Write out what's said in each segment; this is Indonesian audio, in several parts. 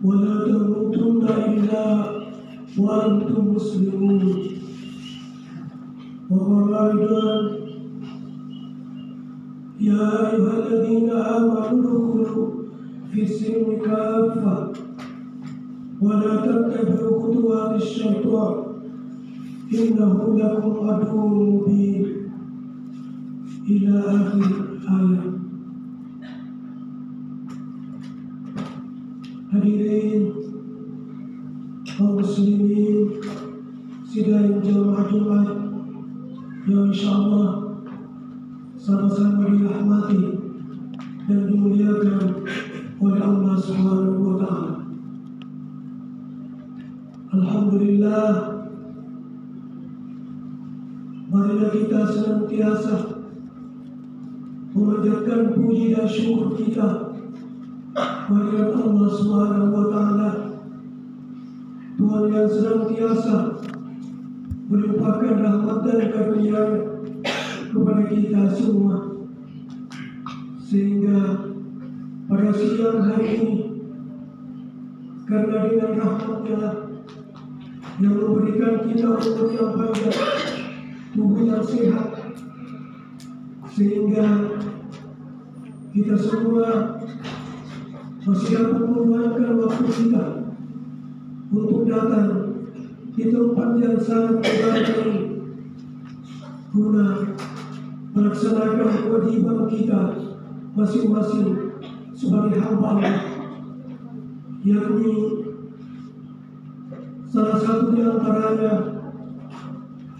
ولا تموتن إلا وأنتم مسلمون. وقال أيضا يا أيها الذين آمنوا ادخلوا في السلم كافة ولا تتبعوا خطوات الشيطان إنه لكم عدو مبين إلى آخر الآية. Hadirin kaum muslimin sidang jamaah Jumat yang insyaallah sama-sama dirahmati dan dimuliakan oleh Allah Subhanahu wa taala. Alhamdulillah, marilah kita senantiasa memanjatkan puji dan syukur kita kehadirat Allah Subhanahu wa taala, Tuhan yang senantiasa melimpahkan rahmat dan karunia kepada kita semua, sehingga pada siang hari ini karena dengan rahmatnya yang memberikan kita umur yang panjang, tubuh yang sehat, sehingga kita semua masih dapat meluangkan waktu kita untuk datang di tempat yang sangat berbahagia ini guna melaksanakan kewajiban kita masing-masing sebagai hamba Allah, yakni salah satu di antaranya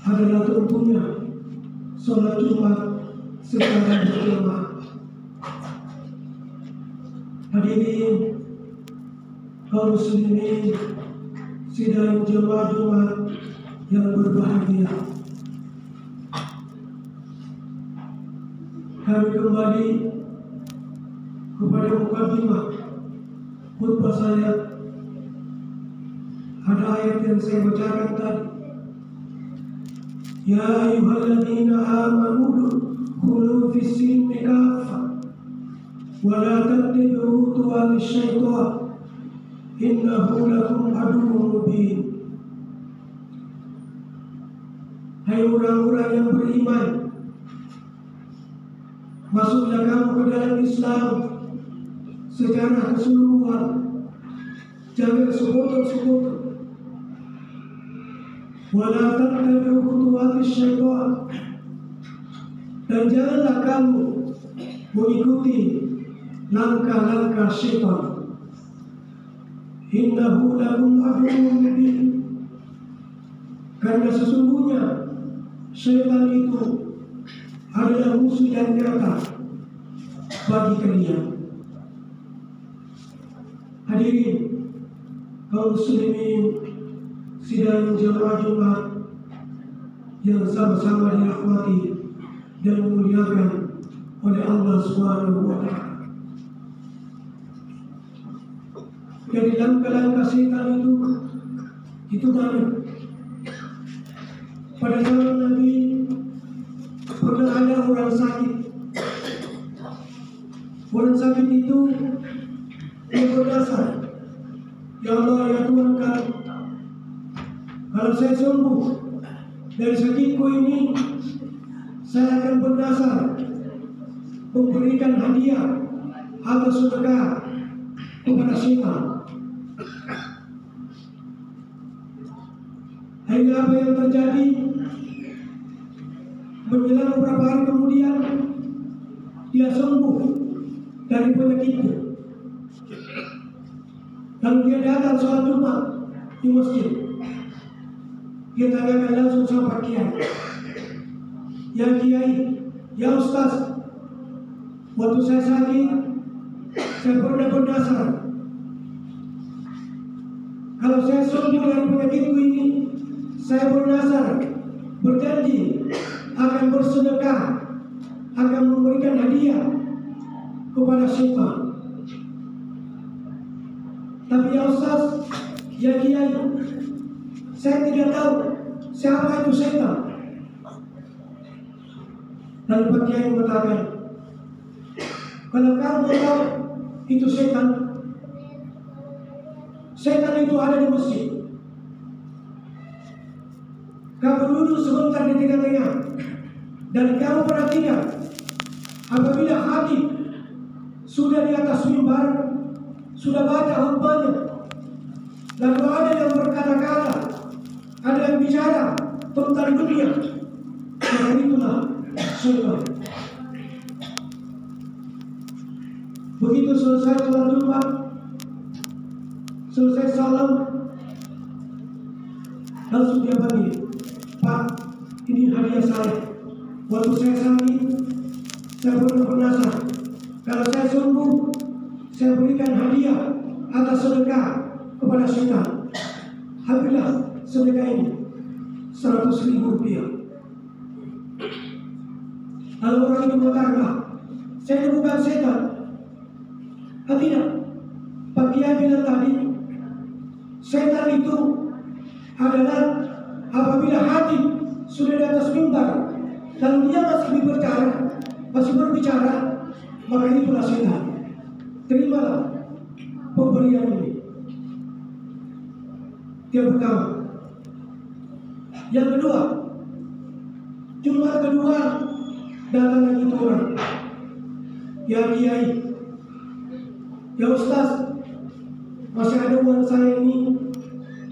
adalah tentunya sholat Jumat secara berjamaah. Hadirin kaum muslimin sidang jemaah Jumat yang berbahagia, kami kembali kepada mukadimah khutbah saya. Ada ayat yang saya bacakan tadi, ya ayyuhalladzina amanu udkhulu fis silmi kaffah ولا تتبعوا خطوات الشيطان إنه لكم عدو مبين. Hai orang-orang yang beriman, masuklah kamu ke dalam Islam secara keseluruhan, jangan sekutu-sekutu. Wala tattabi'u khutuwatis syaitan, dan janganlah kamu mengikuti langkah-langkah syaitan. Innahu lakum aduwwun mubin, karena sesungguhnya syaitan itu adalah musuh yang nyata bagi kalian. Hadirin kaum muslimin sidang jemaah Jumat yang sama-sama dirahmati dan dimuliakan oleh Allah Subhanahu wa taala. Jadi langkah-langkah syaitan itu banyak. Pada zaman Nabi pernah ada orang sakit. Orang sakit itu dia berdasar, ya Allah ya Tuhan kami, kalau saya sembuh dari sakitku ini, saya akan berdasar memberikan hadiah atau sedekah kepada syaitan. Hingga apa yang terjadi? Menjelang beberapa hari kemudian dia sembuh dari penyakitnya. Lalu dia datang sholat Jumat di masjid. Dia tanyakan langsung sama Pak Kiai, ya Kiai, ya Ustaz, waktu saya sakit, saya pernah berdasar, kalau saya sembuh dari penyakitku ini, saya berdasar, berjanji akan bersedekah, akan memberikan hadiah kepada syaitan. Tapi ya Ustaz, ya Kiai, saya tidak tahu siapa itu syaitan. Lalu Pak Kiai mengatakan, kalau kamu tahu itu syaitan, setan itu ada di masjid. Kamu duduk sebentar di tengah-tengah dan kamu perhatikan, apabila hakim sudah di atas mimbar, sudah baca khutbahnya, lalu ada yang berkata-kata, ada yang bicara tentang dunia, maka itulah syaitan. Begitu selesai sholat Jumat, selesai salam, langsung dia bagi, Pak, ini hadiah saya. Waktu saya sakit, saya pernah bernasar, kalau saya sembuh, saya berikan hadiah atas sedekah kepada syaitan. Alhamdulillah, sedekah ini 100.000 rupiah. Lalu orang itu mengatakan, saya ini bukan setan. Tidak, Pak Kiai bilang tadi, setan itu adalah apabila hati sudah di atas mimbar, lalu dia masih berbicara, maka itulah setan. Terimalah pemberian ini. Yang pertama. Yang kedua, Jumat kedua datang lagi itu orang, ya Kiai, ya Ustaz, masih ada uang saya ini,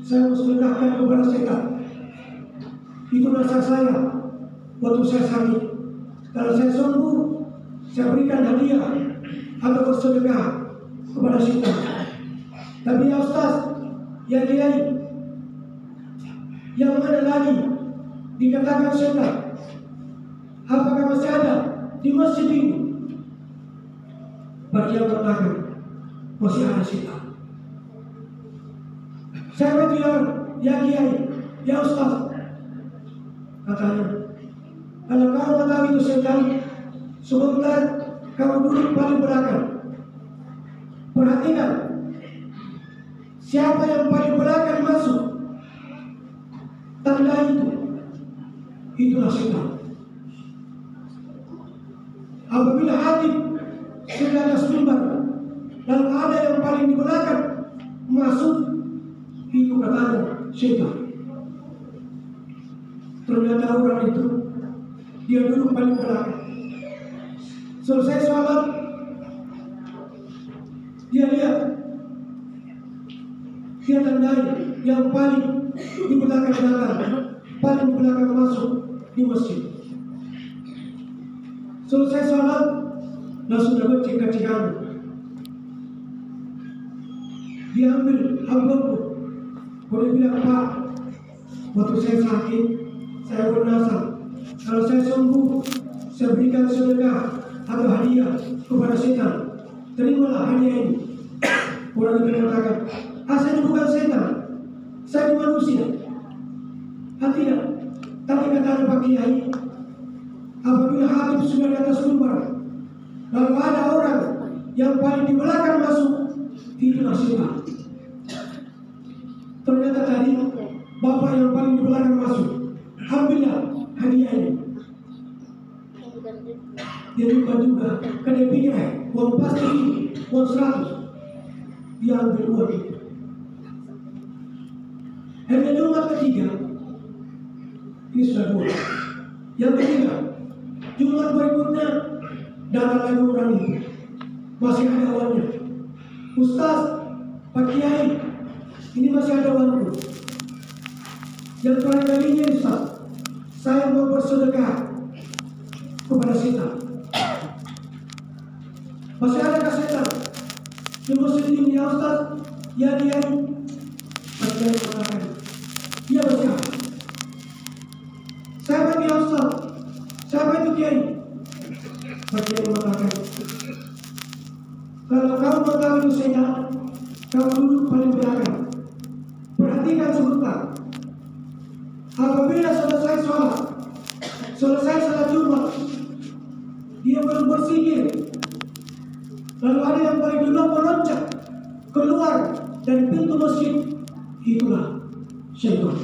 saya harus sedekahkan kepada setan. Itu nasihat saya waktu saya sakit. Kalau saya sembuh, saya berikan hadiah atau bersedekah kepada setan. Tapi ya Ustaz, ya Kiai, yang mana lagi dikatakan setan? Apakah masih ada di masjid ini? Bagi yang mengatakan masih ada setan. Saya itu ya Kiai, ya Ustaz, katanya, kalau kamu tahu itu setan, sebentar kamu duduk paling belakang. Perhatikan, siapa yang paling belakang masuk, tanda itulah setan. Apabila hakim sudah ada mimbar, lalu ada yang paling di belakang masuk, itu katanya setan. Ternyata orang itu dia duduk paling belakang. Selesai sholat, dia lihat, dia tandai yang paling di belakang datang, paling di belakang masuk di masjid. Selesai sholat, langsung dapat cek-cekan. Dia ambil amplop, boleh bilang, Pak, waktu saya sakit, saya bernasar, kalau saya sembuh, saya berikan sedekah atau hadiah kepada setan. Terimalah hadiah ini. Orang itu mengatakan, saya ini bukan setan, saya ini manusia. Tidak, tapi kata Pak Kiai, apabila hakim sudah di atas mimbar, lalu ada orang yang paling di belakang masuk, itulah setan. Ternyata tadi bapak yang paling di belakang masuk, ambillah hadiah ini. Dia lupa juga, karena dia pikir uang pasti ini, uang 100. Dia ambil uang itu. Hanya Jumat ketiga, ini sudah 2. Yang ketiga, Jumat berikutnya datang lagi orang itu, masih ada uangnya. Ustaz, Pak Kiai, ini masih ada uangku. Yang terakhir kalinya Ustaz, saya mau bersedekah kepada setan. Masih ada setan di masjid ini ya Ustaz? Ya Kiai. Pak Kiai mengatakan, dia masih ada. Siapa ya Ustaz? Siapa itu Kiai? Pak Kiai mengatakan, kalau kamu mau tahu itu setan, kamu duduk paling belakang. Perhatikan sebentar. Apabila selesai sholat, selesai salat Jumat, dia baru berzikir, lalu ada yang paling dulu meloncat keluar dari pintu masjid, itulah syaitan.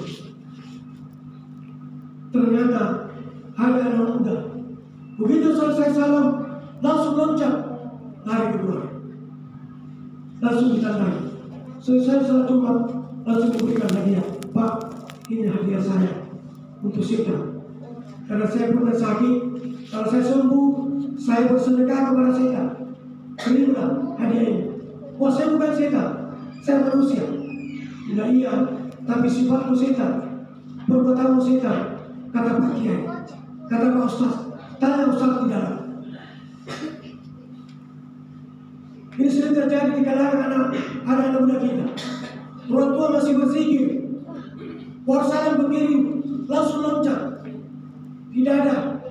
Ternyata ada anak muda, begitu selesai salam langsung loncat lari keluar, langsung ditandai, Selesai sholat Jumat langsung diberikan hadiah. Pak, ini hadiah saya untuk setan. Karena saya pernah sakit, kalau saya sembuh, saya bersedekah kepada setan. Terimalah hadiah ini. Wah, saya bukan setan, saya manusia. Tidak iya, tapi sifatmu setan, perbuatanmu setan. Kata Pak Kiai, kata Pak Ustaz, tanya Ustaz di dalam. Ini sering terjadi di kalangan anak-anak muda kita. Orang tua masih berzikir, WhatsApp berkirim, langsung loncat. Tidak ada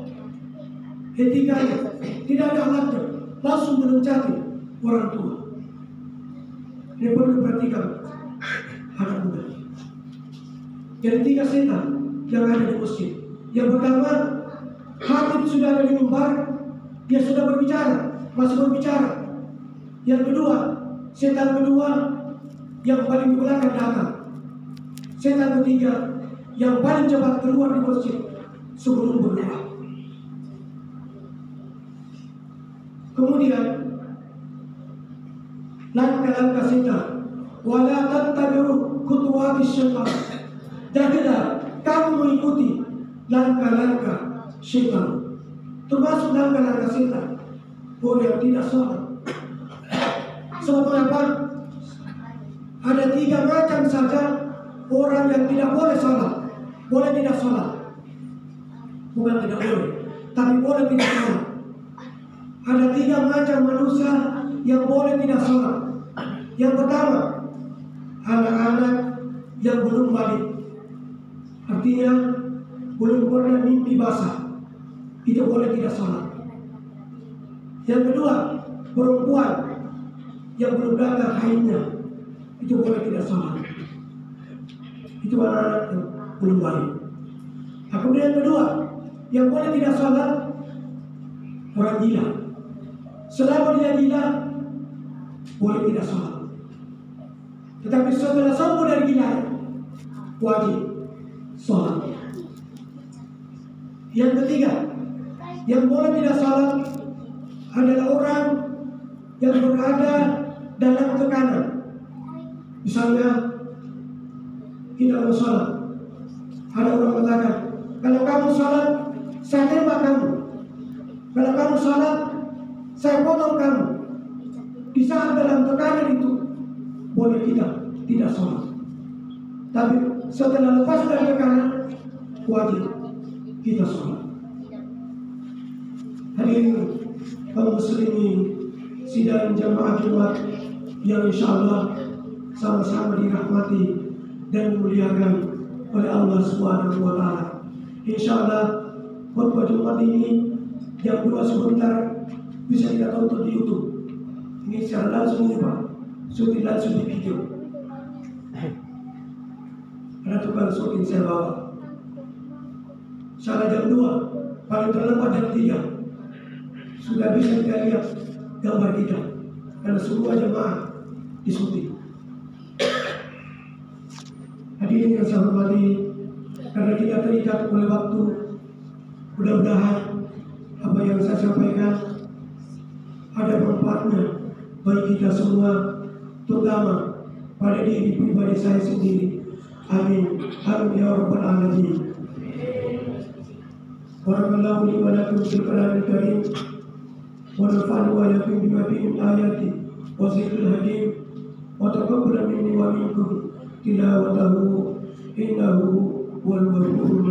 etikanya, tidak ada alatnya, langsung meloncati orang tua. Ini perlu diperhatikan anak muda. Jadi 3 setan yang ada di masjid. Yang pertama, khatib sudah ada di mimbar, dia sudah berbicara, masih berbicara. Yang kedua, setan kedua yang paling di belakang datang. Setan ketiga yang paling cepat keluar di masjid sebelum berdoa. Kemudian langkah-langkah setan, wala tattabi'u khutuwatis syaitan. Janganlah kamu mengikuti langkah-langkah setan. Termasuk langkah-langkah setan orang yang tidak sholat. Sebab apa? Ada 3 macam saja orang yang tidak boleh sholat. Boleh tidak sholat, bukan tidak boleh, tapi boleh tidak sholat. Ada 3 macam manusia yang boleh tidak sholat. Yang pertama, anak-anak yang belum balik, artinya belum pernah mimpi basah, itu boleh tidak sholat. Yang kedua, perempuan yang belum datang haidnya, itu boleh tidak sholat. Itu anak-anak yang belum balik. Kemudian yang kedua, yang boleh tidak sholat, orang gila. Selama dia gila, boleh tidak sholat. Tetapi setelah sembuh dari gila, wajib sholat. Yang ketiga, yang boleh tidak sholat adalah orang yang berada dalam tekanan. Misalnya kita mau sholat, ada orang mengatakan, kalau kamu sholat, saya tembak kamu. Kalau kamu sholat, saya potong kamu. Di saat dalam tekanan itu, boleh tidak sholat. Tapi setelah lepas dari tekanan, wajib kita sholat. Hadirin kaum muslimin sidang jamaah Jumat yang insyaallah sama-sama dirahmati dan dimuliakan oleh Allah Subhanahu wa taala. Insyaallah khutbah Jumat ini jam 2 sebentar bisa kita tonton di YouTube. Ini secara langsung ini Pak, syuting langsung di video. Ada tukang syuting saya bawa. Salah jam 2, paling terlambat jam 3 sudah bisa kita lihat gambar kita, karena semua jemaah di syuting. Hadirin yang saya hormati, karena kita terikat oleh waktu, mudah-mudahan apa yang saya sampaikan ada manfaatnya bagi kita semua, terutama pada diri pribadi saya sendiri. Amin. Amin ya rabbal alamin. Barakallahu li wa lakum fil Qur'anil Karim wa nafa'ani wa iyyakum bima fihi min ayati wa zikril hakim wa taqabbal minni wa minkum tilawatahu innahu wal ghafurur